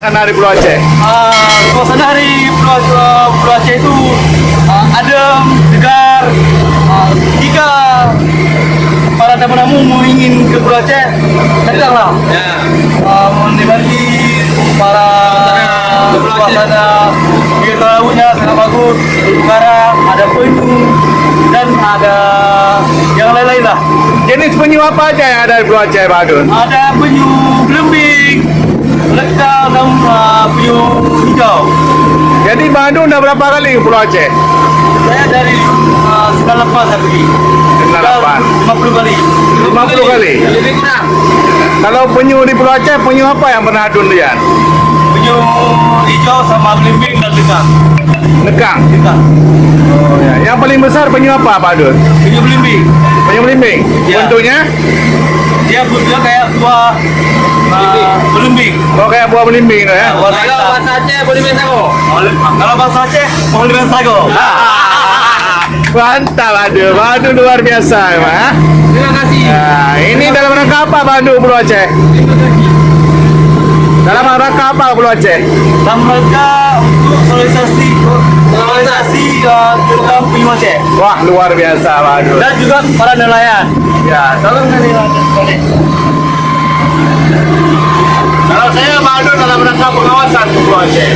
Suasana di Pulau Aceh. Suasana di Pulau Aceh itu adem, segar. Jika para tamu-tamu mau ingin ke Pulau Aceh, datanglah. Ya. Menikmati para suasana pinggir lautnya sangat bagus, udara, ada penyu dan ada yang lain-lain lah. Jenis penyu apa aja yang ada di Pulau Aceh, Pak Adun? Ada penyu belembing, lekang dan penyu hijau. Jadi Pak Adun dah berapa kali ke Pulau Aceh? Saya dari 98 saya pergi. 98. 50 kali. 50 kali? Lebih kurang. Kalau penyu di Pulau Aceh, penyu apa yang pernah Adun lihat? Penyu hijau sama belembing dan lekang. Lekang. Lekang. Oh ya. Yang paling besar penyu apa, Pak Adun? Penyu belembing. Penyu belimbing. Ya. Bentuknya? Dia bentuknya kayak buah belembing. Oh, kayak buah belimbing itu ya? Warna hitam. Aceh boleh main sago. Kalau bahasa Aceh, mau lebih sago. Mantap, Adun. Pak Adun luar biasa emang. Ha? Terima kasih. Nah, ini dalam rangka apa Pak Adun Pulau Aceh? Dalam rangka apa Pulau Aceh? Dan mereka untuk sosialisasi tentang penyu Aceh. Wah, luar biasa Pak Adun. Dan juga para nelayan. Ya, tolong Kalau saya Pak Adun dalam rangka pengawasan ke Pulau Aceh.